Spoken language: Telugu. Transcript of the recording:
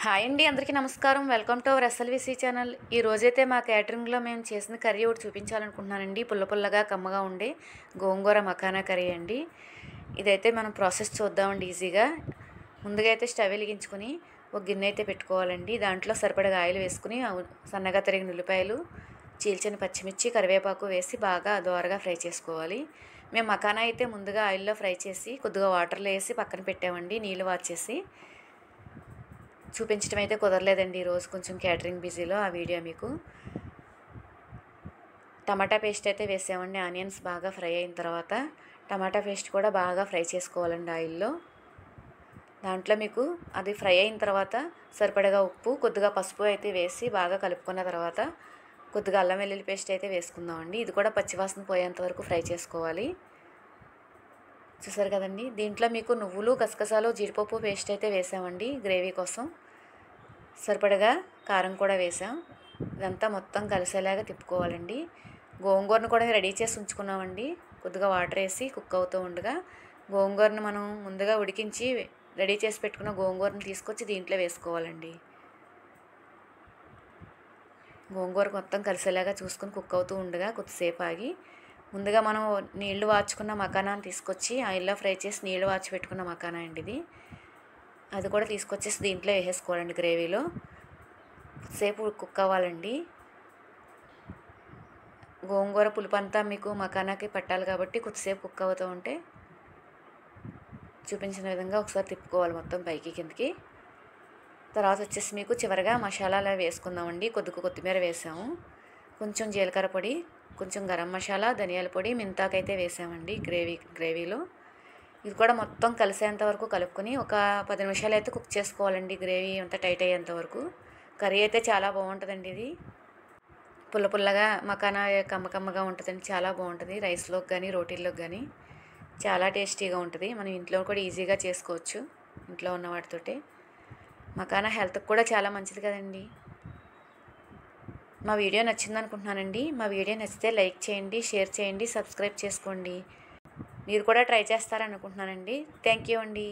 హాయ్ అండి, అందరికీ నమస్కారం. Welcome to our SLVC channel. ఈ రోజైతే మా క్యాటరింగ్లో మేము చేసిన కర్రీ ఒకటి చూపించాలనుకుంటున్నానండి. పుల్ల పుల్లగా కమ్మగా ఉండే గోంగూర మకానా కర్రీ అండి. ఇదైతే మనం ప్రాసెస్ చూద్దామండి ఈజీగా. ముందుగా అయితే స్టవ్ వెలిగించుకొని ఒక గిన్నె అయితే పెట్టుకోవాలండి. దాంట్లో సరిపడగా ఆయిల్ వేసుకుని సన్నగా తరిగిన ఉల్లిపాయలు, చీల్చిన పచ్చిమిర్చి, కరివేపాకు వేసి బాగా దోరగా ఫ్రై చేసుకోవాలి. మేము మకానా అయితే ముందుగా ఆయిల్లో ఫ్రై చేసి కొద్దిగా వాటర్లో వేసి పక్కన పెట్టామండి, నీళ్ళు వార్చేసి. చూపించడం అయితే కుదరలేదండి ఈరోజు, కొంచెం క్యాటరింగ్ బిజీలో. ఆ వీడియో మీకు టమాటా పేస్ట్ అయితే వేసామండి. ఆనియన్స్ బాగా ఫ్రై అయిన తర్వాత టమాటా పేస్ట్ కూడా బాగా ఫ్రై చేసుకోవాలండి ఆయిల్లో. దాంట్లో మీకు అది ఫ్రై అయిన తర్వాత సరిపడగా ఉప్పు, కొద్దిగా పసుపు అయితే వేసి బాగా కలుపుకున్న తర్వాత కొద్దిగా అల్లం వెల్లుల్లి పేస్ట్ అయితే వేసుకుందామండి. ఇది కూడా పచ్చివాసన పోయేంత వరకు ఫ్రై చేసుకోవాలి. చూసారు కదండి, దీంట్లో మీకు నువ్వులు, గసగసాలు, జీడిపప్పు పేస్ట్ అయితే వేసామండి గ్రేవీ కోసం. సరిపడగా కారం కూడా వేసాం. ఇదంతా మొత్తం కలిసేలాగా తిప్పుకోవాలండి. గోంగూరను కూడా రెడీ చేసి ఉంచుకున్నామండి. కొద్దిగా వాటర్ వేసి కుక్ అవుతూ ఉండగా గోంగూరను మనం ముందుగా ఉడికించి రెడీ చేసి పెట్టుకున్న గోంగూరను తీసుకొచ్చి దీంట్లో వేసుకోవాలండి. గోంగూర మొత్తం కలిసేలాగా చూసుకొని కుక్ అవుతూ ఉండగా కొద్దిసేపు ఆగి ముందుగా మనం నీళ్లు వార్చుకున్న మకానాన్ని తీసుకొచ్చి ఆయిల్లో ఫ్రై చేసి నీళ్లు వార్చి పెట్టుకున్న మకానా అండి ఇది. అది కూడా తీసుకొచ్చేసి దీంట్లో వేసేసుకోవాలండి. గ్రేవీలో సేపు కుక్ అవ్వాలండి. గోంగూర పులుపంతా మీకు మకానాకి పట్టాలి కాబట్టి కొద్దిసేపు కుక్ అవుతూ ఉంటే చూపించిన విధంగా ఒకసారి తిప్పుకోవాలి మొత్తం పైకి కిందకి. తర్వాత వచ్చేసి మీకు చివరిగా మసాలాలు వేసుకుందామండి. కొద్దిగా కొత్తిమీర వేసాము, కొంచెం జీలకర్ర పొడి, కొంచెం గరం మసాలా, ధనియాల పొడి, మెంతాకైతే వేసామండి గ్రేవీలో. ఇది కూడా మొత్తం కలిసేంత వరకు కలుపుకొని ఒక 10 నిమిషాలు అయితే కుక్ చేసుకోవాలండి. గ్రేవీ అంతా టైట్ అయ్యేంత వరకు. కర్రీ అయితే చాలా బాగుంటుందండి. ఇది పుల్ల పుల్లగా మకానా కమ్మగా ఉంటుందండి, చాలా బాగుంటుంది. రైస్లోకి కానీ రోటీల్లోకి కానీ చాలా టేస్టీగా ఉంటుంది. మనం ఇంట్లో కూడా ఈజీగా చేసుకోవచ్చు ఇంట్లో ఉన్న వాటితోటే. మకానా హెల్త్కి కూడా చాలా మంచిది కదండి. మా వీడియో నచ్చింది అనుకుంటున్నానండి. మా వీడియో నచ్చితే లైక్ చేయండి, షేర్ చేయండి, సబ్స్క్రైబ్ చేసుకోండి. మీరు కూడా ట్రై చేస్తారనుకుంటున్నానండి. థ్యాంక్ యూ అండి.